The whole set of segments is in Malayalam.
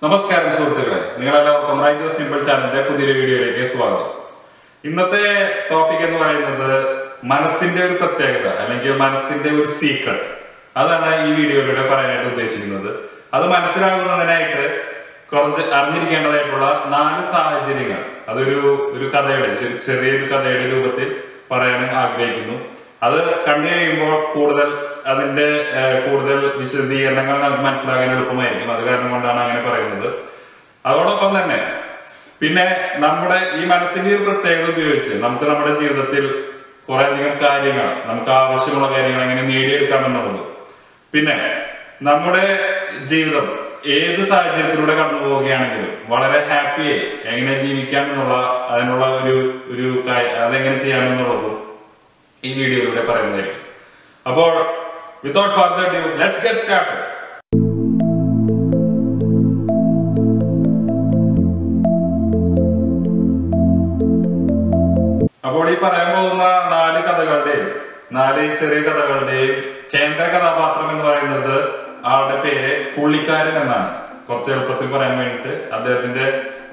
നമസ്കാരം സുഹൃത്തുക്കളെ, നിങ്ങളെല്ലാവർക്കും റൈജോസ് സിമ്പിൾ ചാനലിന്റെ പുതിയൊരു വീഡിയോയിലേക്ക് സ്വാഗതം. ഇന്നത്തെ ടോപ്പിക് എന്ന് പറയുന്നത് മനസ്സിന്റെ ഒരു പ്രത്യേകത അല്ലെങ്കിൽ മനസ്സിന്റെ ഒരു സീക്രട്ട്. അതാണ് ഈ വീഡിയോയിലൂടെ പറയാനായിട്ട് ഉദ്ദേശിക്കുന്നത്. അത് മനസ്സിലാകുന്നതിനായിട്ട് കുറച്ച് അറിഞ്ഞിരിക്കേണ്ടതായിട്ടുള്ള 4 സാഹചര്യങ്ങൾ അതൊരു കഥയുടെ ചെറിയൊരു കഥയുടെ രൂപത്തിൽ പറയാൻ ആഗ്രഹിക്കുന്നു. അത് കണ്ടു കഴിയുമ്പോൾ അതിന്റെ കൂടുതൽ വിശദീകരണങ്ങൾ നമുക്ക് മനസ്സിലാകാൻ എളുപ്പമായിരിക്കും. അത് കാരണം കൊണ്ടാണ് അങ്ങനെ പറയുന്നത്. അതോടൊപ്പം തന്നെ പിന്നെ നമ്മുടെ ഈ മനസ്സിന്റെ ഒരു പ്രത്യേകത ഉപയോഗിച്ച് നമുക്ക് നമ്മുടെ ജീവിതത്തിൽ കുറെ അധികം കാര്യങ്ങൾ, നമുക്ക് ആവശ്യമുള്ള കാര്യങ്ങൾ എങ്ങനെ നേടിയെടുക്കാമെന്നുള്ളത്, പിന്നെ നമ്മുടെ ജീവിതം ഏത് സാഹചര്യത്തിലൂടെ കടന്നു പോവുകയാണെങ്കിലും വളരെ ഹാപ്പിയായി എങ്ങനെ ജീവിക്കാം അതിനുള്ള ഒരു അതെങ്ങനെ ചെയ്യാമെന്നുള്ളതും ഈ വീഡിയോയിലൂടെ പറയുന്നതായിരിക്കും. അപ്പോൾ without further ado, let's get started. അപ്പോൾ ഈ പറയാൻ പോകുന്ന 4 ചെറിയ കഥകളുടെയും കേന്ദ്ര കഥാപാത്രം എന്ന് പറയുന്നത് ആളുടെ പേര് പുള്ളിക്കാരൻ എന്നാണ്. കുറച്ച് എളുപ്പത്തിൽ പറയാൻ വേണ്ടിയിട്ട് അദ്ദേഹത്തിന്റെ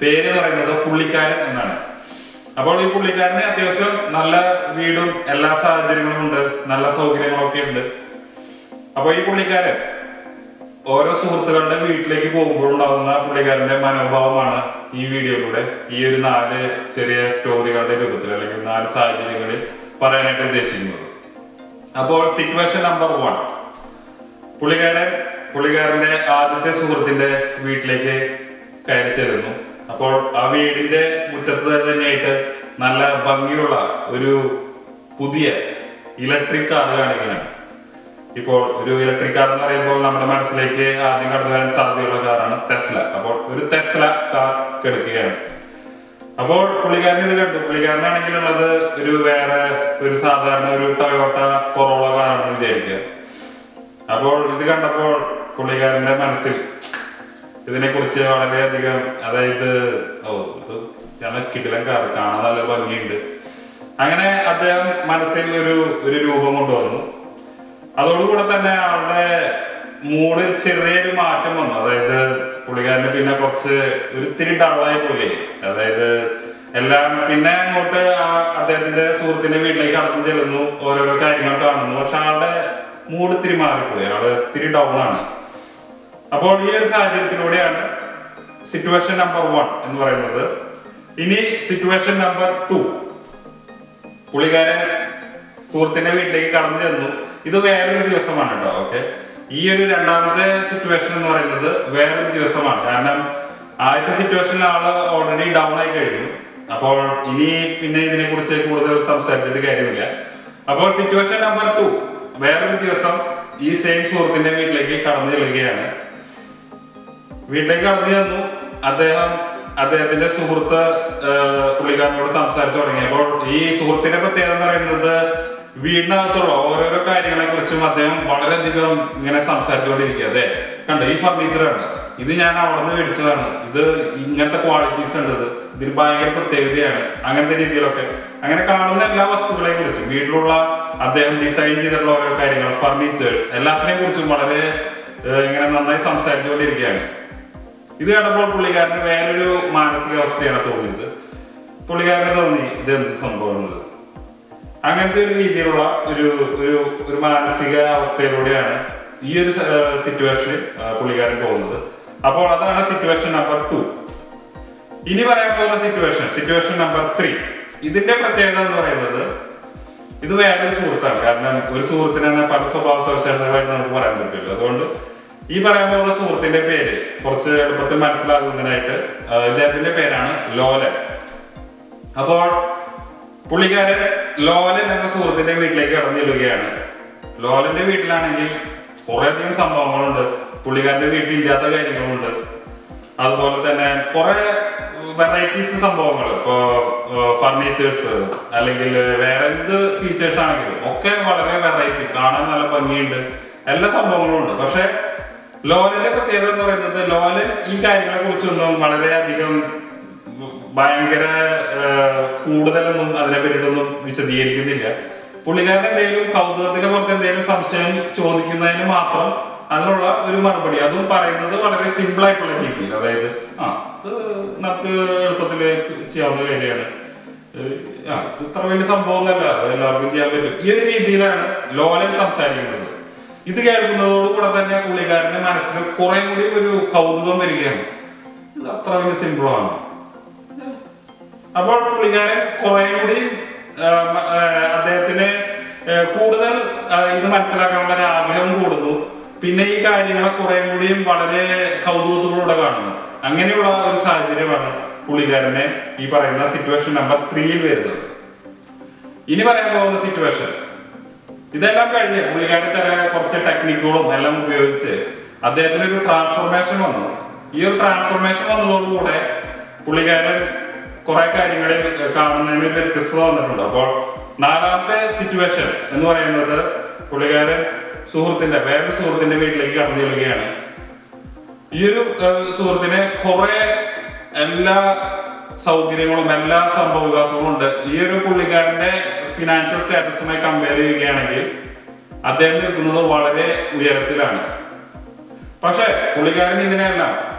പേര് എന്ന് പറയുന്നത് പുള്ളിക്കാരൻ എന്നാണ്. അപ്പോൾ ഈ പുള്ളിക്കാരന് അത്യാവശ്യം നല്ല വീടും എല്ലാ സാഹചര്യങ്ങളും ഉണ്ട്, നല്ല സൗകര്യങ്ങളൊക്കെ ഉണ്ട്. അപ്പൊ ഈ പുള്ളിക്കാരൻ ഓരോ സുഹൃത്തുക്കളുടെ വീട്ടിലേക്ക് പോകുമ്പോഴുണ്ടാകുന്ന പുള്ളിക്കാരന്റെ മനോഭാവമാണ് ഈ വീഡിയോയിലൂടെ ഈ ഒരു 4 ചെറിയ സ്റ്റോറികളുടെ രൂപത്തിൽ അല്ലെങ്കിൽ 4 സാഹചര്യങ്ങളിൽ പറയാനായിട്ട് ഉദ്ദേശിക്കുന്നത്. അപ്പോൾ സിറ്റുവേഷൻ നമ്പർ 1, പുള്ളിക്കാരന്റെ ആദ്യത്തെ സുഹൃത്തിന്റെ വീട്ടിലേക്ക് കയറി ചേരുന്നു. അപ്പോൾ ആ വീടിന്റെ മുറ്റത്ത് തന്നെയായിട്ട് നല്ല ഭംഗിയുള്ള ഒരു പുതിയ ഇലക്ട്രിക് കാർ കാണിക്കുകയാണ്. ഇപ്പോൾ ഒരു ഇലക്ട്രിക് കാർ എന്ന് പറയുമ്പോൾ നമ്മുടെ മനസ്സിലേക്ക് ആദ്യം കടന്നു വരാൻ സാധ്യതയുള്ള കാറാണ് ടെസ്ല. അപ്പോൾ ഒരു ടെസ്ല കാർ എടുക്കുകയാണ്. അപ്പോൾ പുള്ളിക്കാരൻ ഇത് കണ്ടു. പുള്ളിക്കാരനാണെങ്കിൽ ഉള്ളത് വേറെ ഒരു സാധാരണ ഒരു ടൊയോട്ട കൊറോള കാറാണെന്ന് വിചാരിക്കുക. അപ്പോൾ ഇത് കണ്ടപ്പോൾ പുള്ളിക്കാരന്റെ മനസ്സിൽ ഇതിനെ കുറിച്ച് വളരെയധികം, അതായത് കിടിലൻ കാർ, കാണാൻ നല്ല ഭംഗിയുണ്ട്. അങ്ങനെ അദ്ദേഹം മനസ്സിൽ ഒരു രൂപം കൊണ്ടുവന്നു. അതോടുകൂടെ തന്നെ ആളുടെ മൂഡിൽ ചെറിയൊരു മാറ്റം വന്നു. അതായത് പുള്ളിക്കാരന് പിന്നെ ഒരിത്തിരി ഡള്ളായി പോലെ, അതായത് എല്ലാം പിന്നെ അങ്ങോട്ട് അദ്ദേഹത്തിന്റെ സുഹൃത്തിന്റെ വീട്ടിലേക്ക് കടന്നു ചെല്ലുന്നു, ഓരോരോ കാര്യങ്ങൾ കാണുന്നു. പക്ഷെ ആളുടെ മൂഡ് ഇത്തിരി മാറിപ്പോയി, ആള് ഇത്തിരി ഡൗൺ ആണ്. അപ്പോൾ ഈ ഒരു സാഹചര്യത്തിലൂടെയാണ് സിറ്റുവേഷൻ നമ്പർ 1 എന്ന് പറയുന്നത്. ഇനി സിറ്റുവേഷൻ നമ്പർ 2, പുള്ളിക്കാരൻ സുഹൃത്തിന്റെ വീട്ടിലേക്ക് കടന്നു ചെന്നു. ഇത് വേറൊരു ദിവസമാണ് കേട്ടോ. ഓക്കെ, ഈ ഒരു രണ്ടാമത്തെ സിറ്റുവേഷൻ എന്ന് പറയുന്നത് വേറൊരു ദിവസമാണ്. കാരണം ആദ്യത്തെ സിറ്റുവേഷനിൽ ആള് ഓൾറെഡി ഡൗൺ ആയി കഴിഞ്ഞു. അപ്പോൾ ഇനി പിന്നെ ഇതിനെ കുറിച്ച് കൂടുതൽ സംസാരിച്ചിട്ട് കാര്യമില്ല. അപ്പോൾ സിറ്റുവേഷൻ നമ്പർ 2, വേറൊരു ദിവസം ഈ സെയിം സുഹൃത്തിന്റെ വീട്ടിലേക്ക് കടന്നു ചെല്ലുകയാണ്. വീട്ടിലേക്ക് കടന്നു ചെന്നു. അദ്ദേഹത്തിന്റെ സുഹൃത്ത് പുള്ളിക്കാരനോട് സംസാരിച്ചു തുടങ്ങിയപ്പോൾ ഈ സുഹൃത്തിന്റെ പ്രത്യേകത എന്ന് പറയുന്നത് വീടിനകത്തുള്ള ഓരോരോ കാര്യങ്ങളെ കുറിച്ചും അദ്ദേഹം വളരെയധികം ഇങ്ങനെ സംസാരിച്ചുകൊണ്ടിരിക്കുക. അതെ കണ്ടോ, ഈ ഫർണിച്ചർ കണ്ടോ, ഇത് ഞാൻ അവിടെ നിന്ന് മേടിച്ചതാണ്, ഇത് ഇങ്ങനത്തെ ക്വാളിറ്റീസ് ഉണ്ട്, ഇതിന് ഭയങ്കര പ്രത്യേകതയാണ്, അങ്ങനത്തെ രീതിയിലൊക്കെ അങ്ങനെ കാണുന്ന എല്ലാ വസ്തുക്കളെയും കുറിച്ചും, വീട്ടിലുള്ള അദ്ദേഹം ഡിസൈൻ ചെയ്തിട്ടുള്ള ഓരോ കാര്യങ്ങൾ, ഫർണിച്ചേഴ്സ് എല്ലാത്തിനെയും കുറിച്ചും വളരെ ഇങ്ങനെ നന്നായി സംസാരിച്ചുകൊണ്ടിരിക്കുകയാണ്. ഇത് കണ്ടപ്പോൾ പുള്ളിക്കാരന് വേറൊരു മാനസികാവസ്ഥയാണ് തോന്നിയത്. പുള്ളിക്കാരന് തോന്നി ഇതെന്ത് സംഭവമാണ്. അങ്ങനത്തെ ഒരു രീതിയിലുള്ള ഒരു മാനസിക അവസ്ഥയിലൂടെയാണ് ഈ ഒരു സിറ്റുവേഷനിൽ പുള്ളിക്കാരൻ പോകുന്നത്. അപ്പോൾ അതാണ് സിറ്റുവേഷൻ നമ്പർ 2. ഇനി പറയാൻ പോകുന്ന സിറ്റുവേഷൻ നമ്പർ 3. ഇതിന്റെ പ്രത്യേകത എന്ന് പറയുന്നത് ഇത് വേറൊരു സുഹൃത്താണ്. കാരണം ഒരു സുഹൃത്തിന് തന്നെ പല സ്വഭാവ സവിശേഷതകളായിട്ട് നമുക്ക് പറയാൻ പറ്റില്ല. അതുകൊണ്ട് ഈ പറയാൻ പോകുന്ന സുഹൃത്തിന്റെ പേര് കുറച്ച് എളുപ്പത്തിൽ മനസ്സിലാകുന്നതിനായിട്ട് ഇദ്ദേഹത്തിന്റെ പേരാണ് ലോലൻ. അപ്പോൾ പുള്ളിക്കാരൻ ലോലൻ എന്ന സുഹൃത്തിന്റെ വീട്ടിലേക്ക് കടന്നു ചെല്ലുകയാണ്. ലോലന്റെ വീട്ടിലാണെങ്കിൽ കുറെ അധികം സംഭവങ്ങളുണ്ട്. പുള്ളിക്കാരന്റെ വീട്ടിൽ ഇല്ലാത്ത കാര്യങ്ങളുണ്ട്. അതുപോലെ തന്നെ കുറെ വെറൈറ്റീസ് സംഭവങ്ങൾ, ഇപ്പോ ഫർണിച്ചേഴ്സ് അല്ലെങ്കിൽ വേറെ എന്ത് ഫീച്ചേഴ്സ് ആണെങ്കിലും ഒക്കെ വളരെ വെറൈറ്റി, കാണാൻ നല്ല ഭംഗിയുണ്ട്, എല്ലാ സംഭവങ്ങളും ഉണ്ട്. പക്ഷെ ലോലന്റെ പ്രത്യേകത എന്ന് പറയുന്നത് ലോലൻ ഈ കാര്യങ്ങളെ കുറിച്ചൊന്നും വളരെയധികം ഭയങ്കര കൂടുതലൊന്നും അതിനെ പറ്റിയിട്ടൊന്നും വിശദീകരിക്കുന്നില്ല. പുള്ളിക്കാരൻ എന്തെങ്കിലും കൗതുകത്തിന്റെ പുറത്ത് എന്തെങ്കിലും സംശയം ചോദിക്കുന്നതിന് മാത്രം അതിനുള്ള ഒരു മറുപടി, അതും പറയുന്നത് വളരെ സിമ്പിൾ ആയിട്ടുള്ള രീതിയിൽ. അതായത് ഇത് നമുക്ക് എളുപ്പത്തിൽ ചെയ്യാവുന്ന കാര്യമാണ്, ഇത് ഇത്ര വലിയ സംഭവമൊന്നുമല്ല, അത് എല്ലാവർക്കും ചെയ്യാൻ പറ്റും. ഈ ഒരു രീതിയിലാണ് ലോലൻ സംസാരിക്കുന്നത്. ഇത് കേൾക്കുന്നതോടുകൂടെ തന്നെ പുള്ളിക്കാരന്റെ മനസ്സിൽ കുറെ കൂടി ഒരു കൗതുകം വരികയാണ്. ഇത് അത്ര വലിയ സിമ്പിളാണ്. അപ്പോൾ പുള്ളിക്കാരൻ കുറെ കൂടി അദ്ദേഹത്തിന് കൂടുതൽ ഇത് മനസ്സിലാക്കാനുള്ള ഒരു ആഗ്രഹം കൂടുന്നു. പിന്നെ ഈ കാര്യങ്ങളെ കുറെ കൂടിയും വളരെ കൗതുകത്തോടെ കാണുന്നു. അങ്ങനെയുള്ള ഒരു സാഹചര്യമാണ് പുള്ളിക്കാരനെ ഈ പറയുന്ന സിറ്റുവേഷൻ നമ്പർ 3 വരുന്നത്. ഇനി പറയാൻ പോകുന്ന സിറ്റുവേഷൻ, ഇതെല്ലാം കഴിഞ്ഞ് പുള്ളിക്കാരൻ ചില കുറച്ച് ടെക്നിക്കുകളും എല്ലാം ഉപയോഗിച്ച് അദ്ദേഹത്തിന് ഒരു ട്രാൻസ്ഫോർമേഷൻ വന്നു. ഈ ഒരു ട്രാൻസ്ഫോർമേഷൻ വന്നതോടുകൂടെ പുള്ളിക്കാരൻ കുറെ കാര്യങ്ങളിൽ കാണുന്നതിന് ഒരു വ്യത്യസ്തത വന്നിട്ടുണ്ട്. അപ്പോൾ 4ാമത്തെ സിറ്റുവേഷൻ എന്ന് പറയുന്നത് പുള്ളിക്കാരൻ വേറൊരു സുഹൃത്തിന്റെ വീട്ടിലേക്ക് കടന്നു ചെല്ലുകയാണ്. ഈ ഒരു സുഹൃത്തിന് കുറെ എല്ലാ സൗകര്യങ്ങളും എല്ലാ സംഭവ വികാസങ്ങളും ഉണ്ട്. ഈ ഒരു പുള്ളിക്കാരന്റെ ഫിനാൻഷ്യൽ സ്റ്റാറ്റസുമായി കമ്പയർ ചെയ്യുകയാണെങ്കിൽ അദ്ദേഹം നിൽക്കുന്നത് വളരെ ഉയരത്തിലാണ്. പക്ഷെ പുള്ളിക്കാരൻ ഇതിനെല്ലാം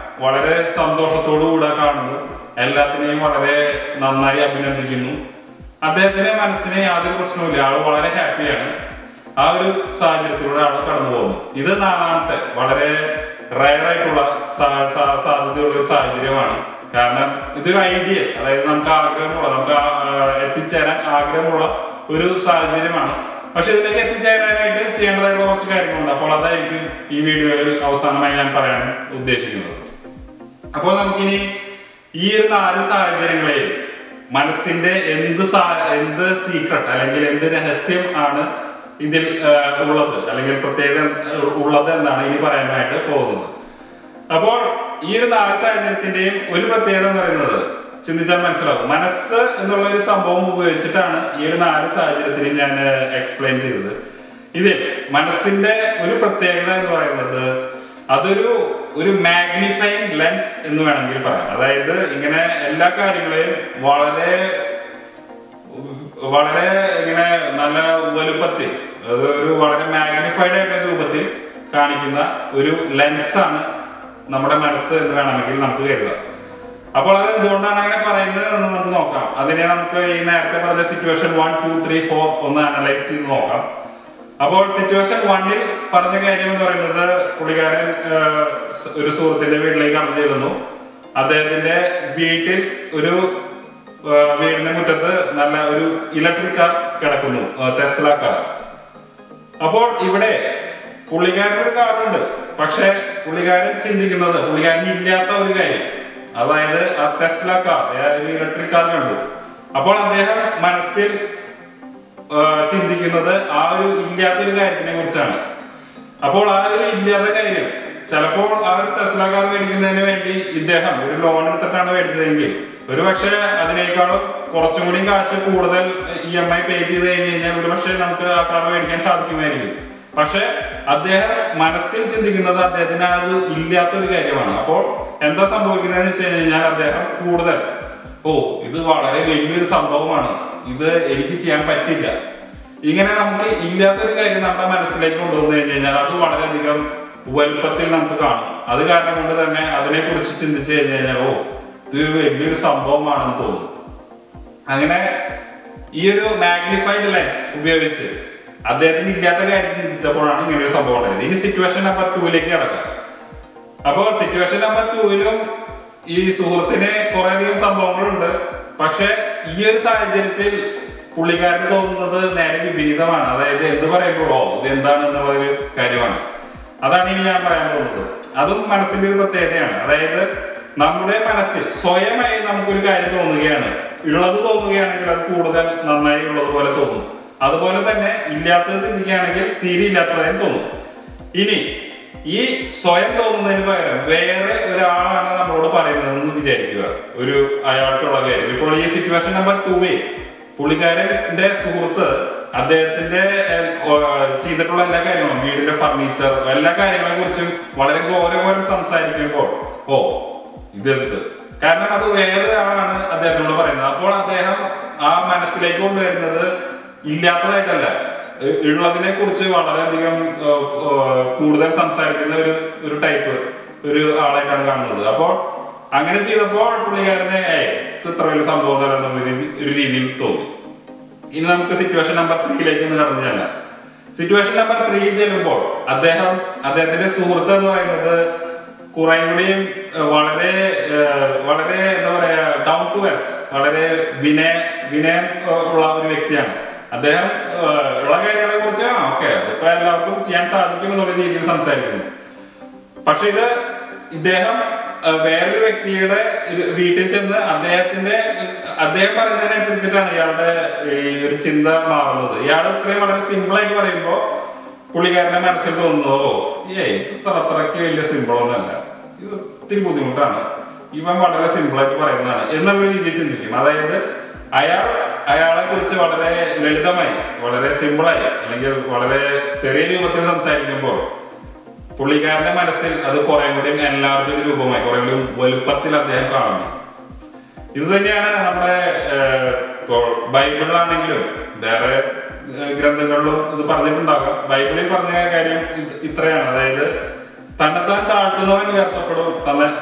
വളരെ സന്തോഷത്തോടു കൂടെ കാണുന്നു, എല്ലാത്തിനെയും വളരെ നന്നായി അഭിനന്ദിക്കുന്നു. അദ്ദേഹത്തിന്റെ മനസ്സിന് യാതൊരു പ്രശ്നവുമില്ല, ആള് വളരെ ഹാപ്പിയാണ്. ആ ഒരു സാഹചര്യത്തിലൂടെ ആള് കടന്നു പോകുന്നു. ഇത് 4ാമത്തെ വളരെ റയർ ആയിട്ടുള്ള സാധ്യതയുള്ള ഒരു സാഹചര്യമാണ്. കാരണം ഇതൊരു ഐഡിയ, അതായത് നമുക്ക് എത്തിച്ചേരാൻ ആഗ്രഹമുള്ള ഒരു സാഹചര്യമാണ്. പക്ഷെ ഇതിലേക്ക് എത്തിച്ചേരാനായിട്ട് ചെയ്യേണ്ടതായിട്ടുള്ള കുറച്ച് കാര്യങ്ങളുണ്ട്. അപ്പോൾ അതായിരിക്കും ഈ വീഡിയോയിൽ അവസാനമായി ഞാൻ പറയാൻ ഉദ്ദേശിക്കുന്നത്. അപ്പോൾ നമുക്കിനി ഈ ഒരു 4 സാഹചര്യങ്ങളെയും മനസ്സിന്റെ എന്ത് സീക്രട്ട് അല്ലെങ്കിൽ എന്ത് രഹസ്യം ആണ് ഇതിൽ ഉള്ളത്, അല്ലെങ്കിൽ പ്രത്യേകത ഉള്ളത് എന്നാണ് ഇനി പറയാനായിട്ട് പോകുന്നത്. അപ്പോൾ ഈ ഒരു 4 സാഹചര്യത്തിന്റെയും ഒരു പ്രത്യേകത എന്ന് പറയുന്നത് ചിന്തിച്ചാൽ മനസ്സിലാവും. മനസ്സ് എന്നുള്ള ഒരു സംഭവം ഉപയോഗിച്ചിട്ടാണ് ഈ ഒരു 4 സാഹചര്യത്തിനും ഞാൻ എക്സ്പ്ലെയിൻ ചെയ്തത്. ഇതിൽ മനസ്സിന്റെ ഒരു പ്രത്യേകത എന്ന് പറയുന്നത് അതൊരു മാഗ്നിഫൈങ് ലെൻസ് എന്ന് വേണമെങ്കിൽ പറയാം. അതായത് ഇങ്ങനെ എല്ലാ കാര്യങ്ങളെയും വളരെ ഇങ്ങനെ നല്ല വലുപ്പത്തിൽ, അതൊരു വളരെ മാഗ്നിഫൈഡ് ആയിട്ടുള്ള രൂപത്തിൽ കാണിക്കുന്ന ഒരു ലെൻസാണ് നമ്മുടെ മനസ്സ് എന്ന് വേണമെങ്കിൽ നമുക്ക് കരുതാം. അപ്പോൾ അത് എന്തുകൊണ്ടാണ് അങ്ങനെ പറയുന്നത് എന്ന് നമുക്ക് നോക്കാം. അതിനെ നമുക്ക് ഈ നേരത്തെ പറഞ്ഞ സിറ്റുവേഷൻ 1, 2, 3, 4 ഒന്ന് അനലൈസ് ചെയ്ത് നോക്കാം. അപ്പോൾ സിറ്റുവേഷൻ 1ൽ പറഞ്ഞ കാര്യം എന്ന് പറയുന്നത് പുള്ളിക്കാരൻ ഒരു സുഹൃത്തിന്റെ വീട്ടിലേക്ക് കടന്നു ചെല്ലുന്നു. അദ്ദേഹത്തിന്റെ വീട്ടിൽ വീടിന്റെ മുറ്റത്ത് നല്ല ഒരു ഇലക്ട്രിക് കാർ കിടക്കുന്നു, ടെസ്ല കാർ. അപ്പോൾ ഇവിടെ പുള്ളിക്കാരൻ ഒരു കാറുണ്ട്, പക്ഷെ പുള്ളിക്കാരൻ ചിന്തിക്കുന്നത് പുള്ളിക്കാരൻ ഇല്ലാത്ത ഒരു കാര്യം, അതായത് ആ ടെസ്ല കാർ, ഒരു ഇലക്ട്രിക് കാർ കണ്ടു. അപ്പോൾ അദ്ദേഹം മനസ്സിൽ ചിന്തിക്കുന്നത് ആ ഒരു ഇല്ലാത്തൊരു കാര്യത്തിനെ കുറിച്ചാണ്. അപ്പോൾ ആ ഒരു ഇല്ലാത്ത കാര്യം ചിലപ്പോൾ ആ ഒരു ടെസ്ല കാർ മേടിക്കുന്നതിന് വേണ്ടി ഇദ്ദേഹം ഒരു ലോൺ എടുത്തിട്ടാണ് മേടിച്ചതെങ്കിൽ ഒരു പക്ഷെ അതിനേക്കാളും കുറച്ചും കൂടി കാശ് കൂടുതൽ EMI പേ ചെയ്ത് കഴിഞ്ഞ് കഴിഞ്ഞാൽ ഒരു പക്ഷെ നമുക്ക് ആ കാർ മേടിക്കാൻ സാധിക്കുമായിരിക്കും. പക്ഷെ അദ്ദേഹം മനസ്സിൽ ചിന്തിക്കുന്നത് അദ്ദേഹത്തിന് അത് ഇല്ലാത്തൊരു കാര്യമാണ്. അപ്പോൾ എന്താ സംഭവിക്കുന്നതെന്ന് വെച്ച് കഴിഞ്ഞാൽ അദ്ദേഹം കൂടുതൽ ഇത് വളരെ വലിയൊരു സംഭവമാണ്, ഇത് എനിക്ക് ചെയ്യാൻ പറ്റില്ല, ഇങ്ങനെ നമുക്ക് ഇല്ലാത്തൊരു കാര്യം നമ്മുടെ മനസ്സിലേക്ക് കൊണ്ടുവന്നു കഴിഞ്ഞാൽ അത് വളരെയധികം വലുപ്പത്തിൽ നമുക്ക് കാണും. അത് കാരണം കൊണ്ട് തന്നെ അതിനെ കുറിച്ച് ചിന്തിച്ചു കഴിഞ്ഞാൽ ഇത് വലിയൊരു സംഭവമാണെന്ന് തോന്നും. അങ്ങനെ ഈ ഒരു മാഗ്നിഫൈഡ് ലെൻസ് ഉപയോഗിച്ച് അദ്ദേഹത്തിന് ഇല്ലാത്ത കാര്യം ചിന്തിച്ചപ്പോഴാണ് ഇങ്ങനെ ഒരു സംഭവം ഉണ്ടായത്. ഇനി സിറ്റുവേഷൻ നമ്പർ 2ലേക്ക് കിടക്കാം. അപ്പോൾ സിറ്റുവേഷൻ നമ്പർ 2ലും ഈ സുഹൃത്തിന് കുറെ അധികം സംഭവങ്ങളുണ്ട്. പക്ഷെ ഈ ഒരു സാഹചര്യത്തിൽ പുള്ളിക്കാരന് തോന്നുന്നത് നേരെ വിപരീതമാണ്. അതായത് എന്ത് പറയുമ്പോഴോ ഇത് എന്താണെന്നുള്ളൊരു കാര്യമാണ്. അതാണ് ഇനി ഞാൻ പറയാൻ പോകുന്നത്. അതും മനസ്സിന്റെ ഒരു പ്രത്യേകതയാണ്. അതായത് നമ്മുടെ മനസ്സിൽ സ്വയമായി നമുക്കൊരു കാര്യം തോന്നുകയാണ്, ഉള്ളത് തോന്നുകയാണെങ്കിൽ അത് കൂടുതൽ നന്നായി ഉള്ളതുപോലെ തോന്നും. അതുപോലെ തന്നെ ഇല്ലാത്തത് ചിന്തിക്കുകയാണെങ്കിൽ തീരെ ഇല്ലാത്തതായി തോന്നും. ഇനി ഈ സ്വയം തോന്നുന്നതിന് പകരം വേറെ ഒരാളാണ് നമ്മളോട് പറയുന്നതെന്ന് വിചാരിക്കുക, അയാൾക്കുള്ള കാര്യം. ഇപ്പോൾ ഈ സിറ്റുവേഷൻ നമ്പർ 2 പുള്ളിക്കാരന്റെ സുഹൃത്ത് അദ്ദേഹത്തിന്റെ ചെയ്തിട്ടുള്ള എല്ലാ കാര്യങ്ങളും, വീടിന്റെ ഫർണിച്ചർ, എല്ലാ കാര്യങ്ങളെ കുറിച്ചും വളരെ ഗൗരവം സംസാരിക്കുമ്പോൾ ഇതെന്ത്, കാരണം അത് വേറൊരാളാണ് അദ്ദേഹത്തിനോട് പറയുന്നത്. അപ്പോൾ അദ്ദേഹം ആ മനസ്സിലേക്ക് കൊണ്ടുവരുന്നത് ഇല്ലാത്തതായിട്ടല്ല, ഉള്ളതിനെ കുറിച്ച് വളരെയധികം കൂടുതൽ സംസാരിക്കുന്ന ഒരു ടൈപ്പ് ഒരു ആളായിട്ടാണ് കാണുന്നത്. അപ്പോൾ അങ്ങനെ ചെയ്തപ്പോൾ പുള്ളിക്കാരനെ ഇത്ര വലിയ സംഭവം എന്നുള്ള ഒരു രീതിയിൽ തോന്നി. ഇനി നമുക്ക് സിറ്റുവേഷൻ നമ്പർ 3 ഒന്ന് കടന്നു ചെല്ലാം. സിറ്റുവേഷൻ നമ്പർ 3 ചെല്ലുമ്പോൾ അദ്ദേഹത്തിന്റെ സുഹൃത്ത് എന്ന് പറയുന്നത് കുറെ കൂടിയും വളരെ വളരെ എന്താ പറയാ ഡൗൺ ടു എർത്ത്, വളരെ വിനയം ഉള്ള ഒരു വ്യക്തിയാണ്. അദ്ദേഹം ഉള്ള കാര്യങ്ങളെ കുറിച്ച് ഓക്കെ അതിപ്പോ എല്ലാവർക്കും ചെയ്യാൻ സാധിക്കും എന്നുള്ള രീതിയിൽ സംസാരിക്കുന്നു. പക്ഷെ ഇദ്ദേഹം വേറൊരു വ്യക്തിയുടെ വീട്ടിൽ ചെന്ന് അദ്ദേഹം പറയുന്നതിനനുസരിച്ചിട്ടാണ് ഇയാളുടെ ഈ ഒരു ചിന്ത മാറുന്നത്. ഇയാൾ ഇത്രയും വളരെ സിമ്പിൾ ആയിട്ട് പറയുമ്പോൾ പുള്ളിക്കാരന്റെ മനസ്സിൽ തോന്നുന്നു ഇത് അത്രയ്ക്ക് വലിയ സിമ്പിൾ ഒന്നല്ല, ഇത് ഒത്തിരി ബുദ്ധിമുട്ടാണ്, ഇവൻ വളരെ സിമ്പിൾ ആയിട്ട് പറയുന്നതാണ് എന്നുള്ള രീതിയിൽ ചിന്തിക്കും. അതായത് അയാളെ കുറിച്ച് വളരെ ലളിതമായി, വളരെ സിമ്പിളായി അല്ലെങ്കിൽ വളരെ ചെറിയ രൂപത്തിൽ സംസാരിക്കുമ്പോൾ പുള്ളിക്കാരന്റെ മനസ്സിൽ അത് കുറെ കൂടി എൻലാർജ്ഡ് രൂപമായി, കുറെ കൂടി വലുപ്പത്തിൽ അദ്ദേഹം കാണുന്നു. ഇത് തന്നെയാണ് നമ്മുടെ ഇപ്പോൾ ബൈബിളിലാണെങ്കിലും വേറെ ഗ്രന്ഥങ്ങളിലും ഇത് പറഞ്ഞിട്ടുണ്ടാകാം. ബൈബിളിൽ പറഞ്ഞ കാര്യം ഇത്രയാണ്, അതായത് തന്നെത്താൻ താഴ്ത്തുന്നവൻ ഉയർത്തപ്പെടും,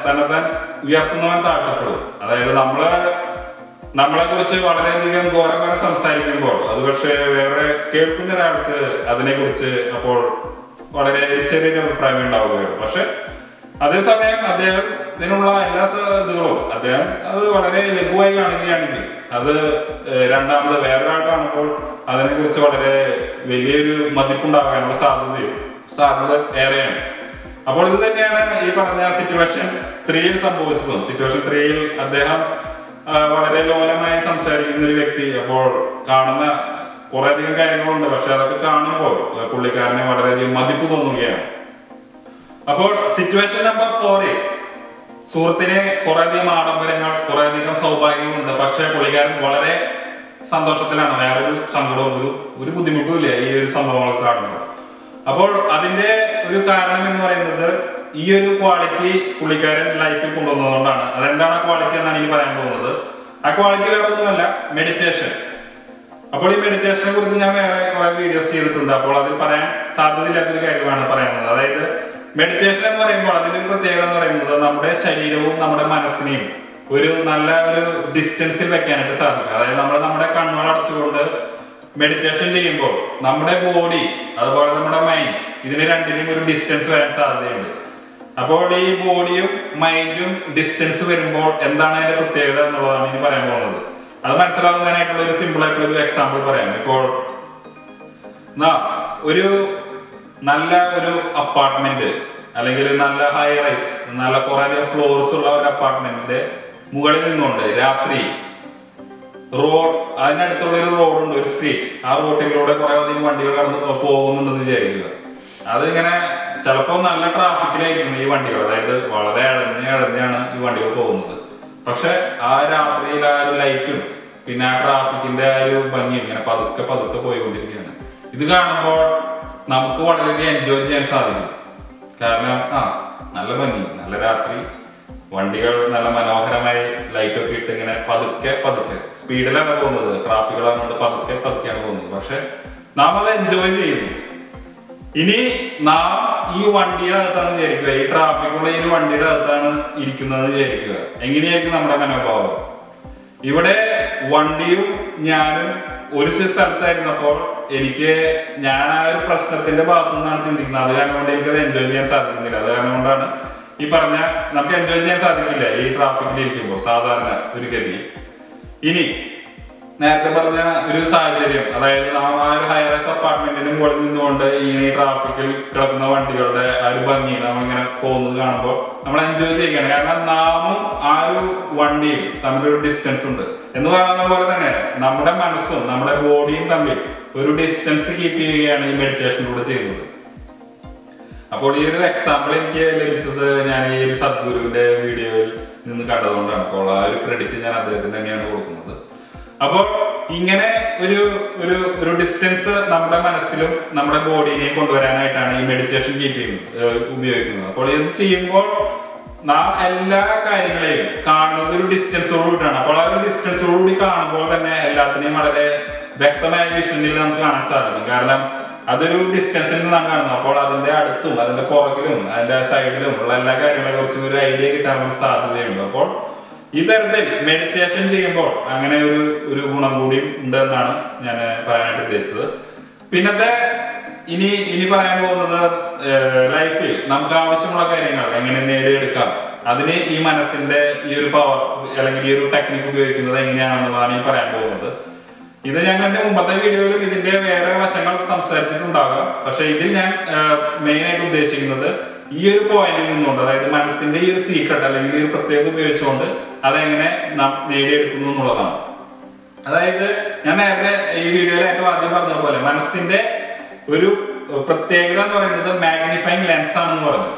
തന്നെത്താൻ ഉയർത്തുന്നവൻ താഴ്ത്തപ്പെടും. അതായത് നമ്മളെ കുറിച്ച് വളരെയധികം ഘോരം സംസാരിക്കുമ്പോൾ അത് പക്ഷെ വേറെ കേൾക്കുന്ന ഒരാൾക്ക് അതിനെ കുറിച്ച് അപ്പോൾ വളരെ ചെറിയൊരു അഭിപ്രായം ഉണ്ടാവുകയാണ്. പക്ഷെ അതേസമയം അദ്ദേഹം ഇതിനുള്ള എല്ലാ ഇതുകളും അദ്ദേഹം അത് വളരെ ലഘുവായി കാണുകയാണെങ്കിൽ അത് രണ്ടാമത് വേറൊരാൾ കാണുമ്പോൾ അതിനെ കുറിച്ച് വളരെ വലിയൊരു മതിപ്പുണ്ടാകാനുള്ള സാധ്യത ഏറെയാണ്. അപ്പോൾ ഇത് തന്നെയാണ് ഈ പറഞ്ഞ സിറ്റുവേഷൻ 3 സംഭവിച്ചതും. സിറ്റുവേഷൻ 3 അദ്ദേഹം വളരെ ലോലമായി സംസാരിക്കുന്ന ഒരു വ്യക്തി അപ്പോൾ കാണുന്ന കുറെ അധികം കാര്യങ്ങളുണ്ട്. പക്ഷെ അതൊക്കെ കാണുമ്പോൾ പുള്ളിക്കാരനെ വളരെയധികം മതിപ്പ് തോന്നുകയാണ്. അപ്പോൾ സിറ്റുവേഷൻ നമ്പർ 4 സുഹൃത്തിന് കുറെ അധികം ആഡംബരങ്ങൾ, കുറെ അധികം സൗഭാഗ്യങ്ങളുണ്ട്. പക്ഷെ പുള്ളിക്കാരൻ വളരെ സന്തോഷത്തിലാണ്, വേറൊരു സങ്കടവും ഒരു ബുദ്ധിമുട്ടും ഇല്ല ഈ ഒരു സംഭവങ്ങളൊക്കെ കാണുമ്പോൾ. അപ്പോൾ അതിന്റെ ഒരു കാരണം എന്ന് പറയുന്നത് ഈ ഒരു ക്വാളിറ്റി പുള്ളിക്കാരൻ ലൈഫിൽ കൊണ്ടുവന്നതുകൊണ്ടാണ്. അതെന്താണ് ആ ക്വാളിറ്റി എന്നാണ് ഇനി പറയാൻ പോകുന്നത്. ആ ക്വാളിറ്റി വേറെ ഒന്നുമല്ല, മെഡിറ്റേഷൻ. അപ്പോൾ ഈ മെഡിറ്റേഷനെ കുറിച്ച് ഞാൻ വേറെ കുറെ വീഡിയോസ് ചെയ്തിട്ടുണ്ട്. അപ്പോൾ അതിൽ പറയാൻ സാധ്യതയില്ലാത്തൊരു കാര്യമാണ് പറയുന്നത്. അതായത് മെഡിറ്റേഷൻ എന്ന് പറയുമ്പോൾ അതിന്റെ ഒരു പ്രത്യേകത എന്ന് പറയുന്നത് നമ്മുടെ ശരീരവും നമ്മുടെ മനസ്സിനെയും ഒരു നല്ല ഒരു ഡിസ്റ്റൻസിൽ വെക്കാനായിട്ട് സാധിക്കും. അതായത് നമ്മുടെ കണ്ണുകൾ അടച്ചുകൊണ്ട് മെഡിറ്റേഷൻ ചെയ്യുമ്പോൾ നമ്മുടെ ബോഡി അതുപോലെ നമ്മുടെ മൈൻഡ് ഇതിന് രണ്ടിനും ഒരു ഡിസ്റ്റൻസ് വരാൻ സാധ്യതയുണ്ട്. അപ്പോൾ ഈ ബോഡിയും മൈൻഡും ഡിസ്റ്റൻസ് വരുമ്പോൾ എന്താണ് അതിന്റെ പ്രത്യേകത എന്നുള്ളതാണ് ഇനി പറയാൻ പോകുന്നത്. അത് മനസ്സിലാവുന്നതിനായിട്ടുള്ള ഒരു സിമ്പിൾ ആയിട്ടുള്ള ഒരു എക്സാമ്പിൾ പറയാം. ഇപ്പോൾ ഒരു നല്ല ഒരു അപ്പാർട്ട്മെന്റ് അല്ലെങ്കിൽ നല്ല ഹൈ റൈസ്, നല്ല കുറെ അധികം ഫ്ലോർസ് ഉള്ള ഒരു അപ്പാർട്ട്മെന്റിന്റെ മുകളിൽ നിന്നുകൊണ്ട് രാത്രി അതിനടുത്തുള്ള ഒരു റോഡുണ്ട്, ഒരു സ്ട്രീറ്റ്. ആ റോഡിലൂടെ കുറെ അധികം വണ്ടികൾ കടന്ന് പോകുന്നുണ്ടെന്ന് വിചാരിക്കുക. അതിങ്ങനെ ചിലപ്പോൾ നല്ല ട്രാഫിക്കിലായിരിക്കും ഈ വണ്ടികൾ, അതായത് വളരെ അഴഞ്ഞാണ് ഈ വണ്ടികൾ പോകുന്നത്. പക്ഷെ ആ രാത്രിയിൽ ആ ഒരു ലൈറ്റും പിന്നെ ആ ട്രാഫിക്കിന്റെ ആ ഒരു ഭംഗി ഇങ്ങനെ പതുക്കെ പോയിക്കൊണ്ടിരിക്കുകയാണ്. ഇത് കാണുമ്പോൾ നമുക്ക് വളരെയധികം എൻജോയ് ചെയ്യാൻ സാധിക്കും. കാരണം നല്ല ഭംഗി, നല്ല രാത്രി, വണ്ടികൾ നല്ല മനോഹരമായി ലൈറ്റൊക്കെ ഇട്ട് ഇങ്ങനെ പതുക്കെ സ്പീഡിലാണ് പോകുന്നത്. ട്രാഫിക്കുകളാണ് പതുക്കെയാണ് പോകുന്നത്. പക്ഷെ നാം അത് എൻജോയ് ചെയ്യുന്നു. ഇനി നാം ഈ വണ്ടിയുടെ അകത്താണ് വിചാരിക്കുക, ഈ ട്രാഫിക്കുള്ള ഈ വണ്ടിയുടെ അകത്താണ് ഇരിക്കുന്നത് വിചാരിക്കുക. എങ്ങനെയായിരിക്കും നമ്മുടെ മനോഭാവം? ഇവിടെ വണ്ടിയും ഞാനും ഒരു സ്ഥലത്തായിരുന്നപ്പോൾ ഞാൻ ആ ഒരു പ്രശ്നത്തിന്റെ ഭാഗത്തു നിന്നാണ് ചിന്തിക്കുന്നത്. അത് കാരണം കൊണ്ട് എനിക്കത് എൻജോയ് ചെയ്യാൻ സാധിക്കുന്നില്ല. അത് കാരണം കൊണ്ടാണ് ഈ പറഞ്ഞ നമുക്ക് എൻജോയ് ചെയ്യാൻ സാധിക്കില്ല ഈ ട്രാഫിക്കിൽ ഇരിക്കുമ്പോൾ സാധാരണ ഒരു ഗതി. ഇനി നേരത്തെ പറഞ്ഞ ഒരു സാഹചര്യം, അതായത് നാം ആ ഒരു ഹൈറൈസ് അപ്പാർട്ട്മെന്റിന് മുകളിൽ നിന്നുകൊണ്ട് ഈ ട്രാഫിക്കിൽ കിടക്കുന്ന വണ്ടികളുടെ ആ ഒരു ഭംഗി നമ്മളിങ്ങനെ പോകുന്നത് കാണുമ്പോൾ നമ്മൾ എൻജോയ് ചെയ്യുകയാണ്. കാരണം നാമും ആ ഒരു വണ്ടിയും തമ്മിലൊരു ഡിസ്റ്റൻസ് ഉണ്ട് എന്ന് പറയുന്ന പോലെ തന്നെ നമ്മുടെ മനസ്സും നമ്മുടെ ബോഡിയും തമ്മിൽ ഒരു ഡിസ്റ്റൻസ് കീപ്പ് ചെയ്യുകയാണ് ഈ മെഡിറ്റേഷനിലൂടെ ചെയ്യുന്നത്. അപ്പോൾ ഈ ഒരു എക്സാമ്പിൾ എനിക്ക് ലഭിച്ചത് ഞാൻ ഈ ഒരു സദ്ഗുരുവിന്റെ വീഡിയോയിൽ നിന്ന് കണ്ടതുകൊണ്ടാണ്. അപ്പോൾ ആ ഒരു ക്രെഡിറ്റ് ഞാൻ അദ്ദേഹത്തിന് തന്നെയാണ് കൊടുക്കുന്നത്. അപ്പോൾ ഇങ്ങനെ ഒരു ഡിസ്റ്റൻസ് നമ്മുടെ മനസ്സിലും നമ്മുടെ ബോഡിനെയും കൊണ്ടുവരാനായിട്ടാണ് ഈ മെഡിറ്റേഷൻ ഉപയോഗിക്കുന്നത്. അപ്പോൾ ഇത് ചെയ്യുമ്പോൾ നാം എല്ലാ കാര്യങ്ങളെയും കാണുന്നത് ഒരു ഡിസ്റ്റൻസോടുകൂടിയാണ്. അപ്പോൾ ആ ഒരു ഡിസ്റ്റൻസോടുകൂടി കാണുമ്പോൾ തന്നെ എല്ലാത്തിനെയും വളരെ വ്യക്തമായ വിഷനിൽ നമുക്ക് കാണാൻ സാധിക്കും. കാരണം അതൊരു ഡിസ്റ്റൻസിൽ നിന്നാണ് കാണുന്നത്. അപ്പോൾ അതിന്റെ അടുത്തും അതിന്റെ പുറകിലും അതിന്റെ സൈഡിലും ഉള്ള എല്ലാ കാര്യങ്ങളെ കുറിച്ചും ഒരു ഐഡിയ കിട്ടാൻ ഒരു സാധ്യതയുണ്ട്. അപ്പോൾ ഈ തരത്തിൽ മെഡിറ്റേഷൻ ചെയ്യുമ്പോൾ അങ്ങനെ ഒരു ഗുണം കൂടി ഉണ്ടെന്നാണ് ഞാൻ പറയാനായിട്ട് ഉദ്ദേശിച്ചത്. പിന്നത്തെ ഇനി പറയാൻ പോകുന്നത് ലൈഫിൽ നമുക്ക് ആവശ്യമുള്ള കാര്യങ്ങൾ എങ്ങനെ നേടിയെടുക്കാം, അതിന് ഈ മനസ്സിന്റെ ഈ ഒരു പവർ അല്ലെങ്കിൽ ഈ ഒരു ടെക്നിക്ക് ഉപയോഗിക്കുന്നത് എങ്ങനെയാണെന്നുള്ളതാണ് ഈ പറയാൻ പോകുന്നത്. ഇത് ഞാൻ എന്റെ മുമ്പത്തെ വീഡിയോയിലും ഇതിന്റെ വേറെ വശങ്ങൾ സംസാരിച്ചിട്ടുണ്ടാകാം. പക്ഷെ ഇതിൽ ഞാൻ മെയിൻ ആയിട്ട് ഉദ്ദേശിക്കുന്നത് ഈ ഒരു പോയിന്റിൽ നിന്നുകൊണ്ട്, അതായത് മനസ്സിന്റെ ഈ ഒരു സീക്രട്ട് അല്ലെങ്കിൽ ഈ ഒരു പ്രത്യേകത ഉപയോഗിച്ചുകൊണ്ട് അതെങ്ങനെ നാം നേടിയെടുക്കുന്നു എന്നുള്ളതാണ്. അതായത് ഞാൻ നേരത്തെ ഈ വീഡിയോയിൽ ഏറ്റവും ആദ്യം പറഞ്ഞ പോലെ മനസ്സിന്റെ ഒരു പ്രത്യേകത എന്ന് പറയുന്നത് മാഗ്നിഫൈങ് ലെൻസ് ആണെന്ന് പറഞ്ഞു.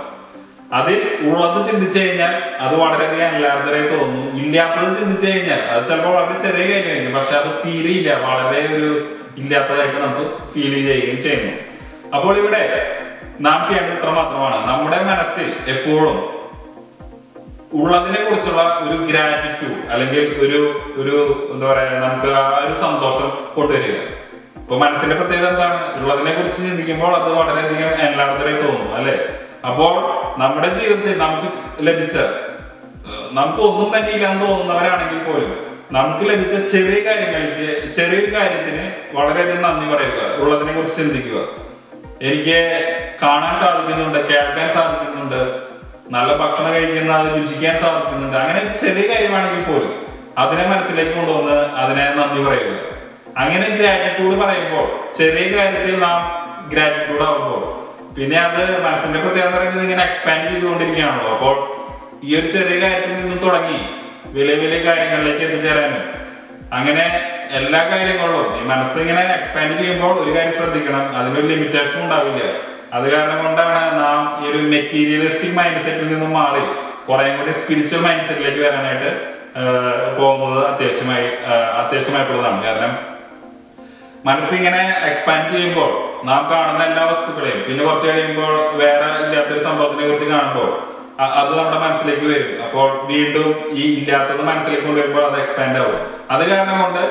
അതിൽ ഉള്ളത് ചിന്തിച്ചു കഴിഞ്ഞാൽ അത് വളരെയധികം എൻലാർജറായി തോന്നുന്നു. ഇല്ലാത്തത് ചിന്തിച്ചു കഴിഞ്ഞാൽ അത് ചിലപ്പോൾ വളരെ ചെറിയ കാര്യമായിരിക്കും, പക്ഷെ അത് തീരെയില്ല, വളരെ ഒരു ഇല്ലാത്തതായിട്ട് നമുക്ക് ഫീൽ ചെയ്യുകയും ചെയ്യുന്നു. അപ്പോൾ ഇവിടെ നാം ചെയ്യേണ്ടത് ഇത്ര മാത്രമാണ്: നമ്മുടെ മനസ്സിൽ എപ്പോഴും ഉള്ളതിനെ കുറിച്ചുള്ള ഒരു ഗ്രാറ്റിറ്റ്യൂഡ് അല്ലെങ്കിൽ ഒരു എന്താ പറയാ, നമുക്ക് ആ ഒരു സന്തോഷം കൊണ്ടുവരിക. ഇപ്പൊ മനസ്സിന്റെ പ്രത്യേകത എന്താണ്? ഉള്ളതിനെ കുറിച്ച് ചിന്തിക്കുമ്പോൾ അത് വളരെയധികം എൻലാർജറായി തോന്നുന്നു, അല്ലെ? അപ്പോൾ നമ്മുടെ ജീവിതത്തിൽ നമുക്ക് ഒന്നും തന്നെ ഇല്ലാന്ന് തോന്നുന്നവരാണെങ്കിൽ പോലും നമുക്ക് ലഭിച്ച ചെറിയൊരു കാര്യത്തിന് വളരെയധികം നന്ദി പറയുക, ഉള്ളതിനെ കുറിച്ച് ചിന്തിക്കുക. എനിക്ക് കാണാൻ സാധിക്കുന്നുണ്ട്, കേൾക്കാൻ സാധിക്കുന്നുണ്ട്, നല്ല ഭക്ഷണം കഴിക്കുന്ന അത് രുചിക്കാൻ സാധിക്കുന്നുണ്ട്, അങ്ങനെ ചെറിയ കാര്യമാണെങ്കിൽ പോലും അതിനെ മനസ്സിലേക്ക് കൊണ്ടുവന്ന് അതിനെ നന്ദി പറയുക. അങ്ങനെ ഗ്രാറ്റിറ്റ്യൂഡ് പറയുമ്പോൾ, ചെറിയ കാര്യത്തിൽ നാം ഗ്രാറ്റിറ്റ്യൂഡ് ആവുമ്പോൾ, പിന്നെ അത് മനസ്സിന്റെ പ്രത്യേകത പറയുന്നത് ഇങ്ങനെ എക്സ്പാൻഡ് ചെയ്തുകൊണ്ടിരിക്കുകയാണല്ലോ. അപ്പോൾ ഈ ഒരു ചെറിയ കാര്യത്തിൽ നിന്നും തുടങ്ങി വലിയ വലിയ കാര്യങ്ങളിലേക്ക് എത്തിച്ചേരാനും, അങ്ങനെ എല്ലാ കാര്യങ്ങളിലും ഈ മനസ്സിങ്ങനെ എക്സ്പാൻഡ് ചെയ്യുമ്പോൾ ഒരു കാര്യം ശ്രദ്ധിക്കണം, അതിനൊരു ലിമിറ്റേഷൻ ഉണ്ടാവില്ല. അത് കാരണം കൊണ്ടാണ് നാം ഈ ഒരു മെറ്റീരിയലിസ്റ്റിക് മൈൻഡ് സെറ്റിൽ നിന്നും മാറി കുറെ കൂടി സ്പിരിച്വൽ മൈൻഡ് സെറ്റിലേക്ക് വരാനായിട്ട് പോകുന്നത് അത്യാവശ്യമായിട്ടുള്ളതാണ്. കാരണം മനസ്സിങ്ങനെ എക്സ്പാൻഡ് ചെയ്യുമ്പോൾ നാം കാണുന്ന എല്ലാ വസ്തുക്കളെയും, പിന്നെ കുറച്ച് കഴിയുമ്പോൾ വേറെ ഇല്ലാത്തൊരു സംഭവത്തിനെ കുറിച്ച് കാണുമ്പോൾ അത് നമ്മുടെ മനസ്സിലേക്ക് വരും. അപ്പോൾ വീണ്ടും ഈ ഇല്ലാത്തത് മനസ്സിലേക്ക് കൊണ്ടുവരുമ്പോൾ അത് എക്സ്പാൻഡ് ആവും. അത് കാരണം കൊണ്ട്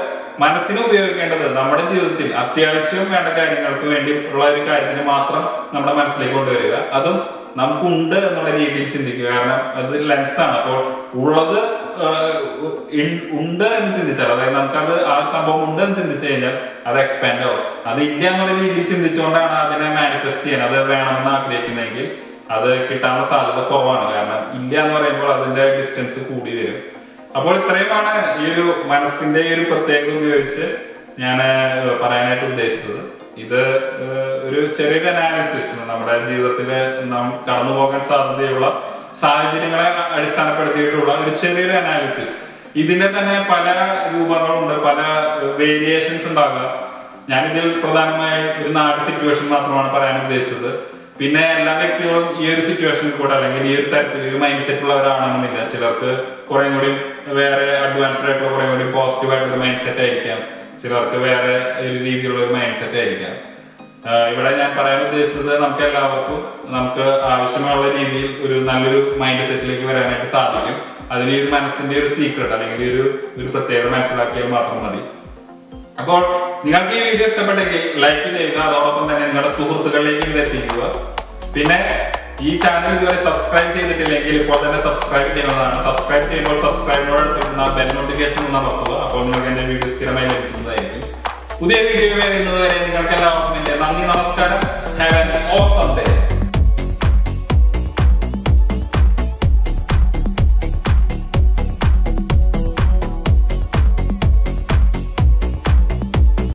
മനസ്സിനെ ഉപയോഗിക്കേണ്ടത് നമ്മുടെ ജീവിതത്തിൽ അത്യാവശ്യം വേണ്ട കാര്യങ്ങൾക്ക് വേണ്ടി ഉള്ള ഒരു കാര്യത്തിന് മാത്രം നമ്മുടെ മനസ്സിലേക്ക് കൊണ്ടുവരിക. അതും നമുക്കുണ്ട് എന്നുള്ള രീതിയിൽ ചിന്തിക്കുക. കാരണം അത് ലെൻസാണ്. അപ്പോൾ ഉള്ളത് ഉണ്ട് എന്ന് ചിന്തിച്ചാൽ, അതായത് നമുക്കത് ആ സംഭവം ഉണ്ട് എന്ന് ചിന്തിച്ചു കഴിഞ്ഞാൽ അത് എക്സ്പാൻഡ് ആവും. അത് ഇല്ല എന്നുള്ള രീതിയിൽ ചിന്തിച്ചുകൊണ്ടാണ് അതിനെ മാനിഫെസ്റ്റ് ചെയ്യാൻ, അത് വേണമെന്ന് ആഗ്രഹിക്കുന്നതെങ്കിൽ അത് കിട്ടാനുള്ള സാധ്യത കുറവാണ്. കാരണം ഇല്ല എന്ന് പറയുമ്പോൾ അതിന്റെ ഡിസ്റ്റൻസ് കൂടി വരും. അപ്പോൾ ഇത്രയുമാണ് ഈ ഒരു മനസ്സിന്റെ ഈ ഒരു പ്രത്യേകത ഉപയോഗിച്ച് ഞാൻ പറയാനായിട്ട് ഉദ്ദേശിച്ചത്. ഇത് ഒരു ചെറിയൊരു അനാലിസിസ്, നമ്മുടെ ജീവിതത്തിൽ നാം കടന്നു പോകാൻ സാധ്യതയുള്ള സാഹചര്യങ്ങളെ അടിസ്ഥാനപ്പെടുത്തിയിട്ടുള്ള ഒരു ചെറിയൊരു അനാലിസിസ്. ഇതിന്റെ തന്നെ പല രൂപങ്ങളുണ്ട്, പല വേരിയേഷൻസ് ഉണ്ടാകുക. ഞാനിതിൽ പ്രധാനമായി ഒരു 4 സിറ്റുവേഷൻ മാത്രമാണ് പറയാൻ ഉദ്ദേശിച്ചത്. പിന്നെ എല്ലാ വ്യക്തികളും ഈ ഒരു സിറ്റുവേഷനിൽ കൂടെ അല്ലെങ്കിൽ ഈ ഒരു തരത്തിൽ ഒരു മൈൻഡ് സെറ്റ് ഉള്ളവരാണെന്നില്ല. ചിലർക്ക് കുറെ കൂടി വേറെ അഡ്വാൻസ്ഡ് ആയിട്ടുള്ള കുറെ കൂടി പോസിറ്റീവ് ആയിട്ടുള്ള മൈൻഡ് സെറ്റ് ആയിരിക്കാം, ചിലർക്ക് വേറെ ഒരു രീതിയിലുള്ള ഒരു മൈൻഡ് സെറ്റ് ആയിരിക്കാം. ഇവിടെ ഞാൻ പറയാൻ ഉദ്ദേശിച്ചത് നമുക്ക് എല്ലാവർക്കും നമുക്ക് ആവശ്യമുള്ള രീതിയിൽ ഒരു നല്ലൊരു മൈൻഡ് സെറ്റിലേക്ക് വരാനായിട്ട് സാധിക്കും. അതിന് ഒരു മനസ്സിന്റെ ഒരു സീക്രട്ട് അല്ലെങ്കിൽ ഒരു പ്രത്യേകത മനസ്സിലാക്കിയാൽ മാത്രം മതി. അപ്പോൾ നിങ്ങൾക്ക് ഈ വീഡിയോ ഇഷ്ടപ്പെട്ടെങ്കിൽ ലൈക്ക് ചെയ്യുക, അതോടൊപ്പം തന്നെ നിങ്ങളുടെ സുഹൃത്തുക്കളിലേക്ക് ഇത് എത്തിക്കുക. പിന്നെ ഈ ചാനൽ ഇതുവരെ സബ്സ്ക്രൈബ് ചെയ്തിട്ടില്ലെങ്കിൽ ഇപ്പോൾ തന്നെ സബ്സ്ക്രൈബ് ചെയ്യുന്നതാണ്. സബ്സ്ക്രൈബ് ചെയ്യുമ്പോൾ സബ്സ്ക്രൈബിനോട് ബെൽ നോട്ടിഫിക്കേഷൻ അമർത്തുക. അപ്പോൾ നിങ്ങൾക്ക് എന്റെ വീഡിയോ സ്ഥിരമായി ലഭിക്കുന്നതായിരിക്കും. പുതിയ വീഡിയോ വരുന്നത് വരെ നിങ്ങൾക്ക് എല്ലാവർക്കും എന്റെ നന്ദി, നമസ്കാരം. Have an awesome day.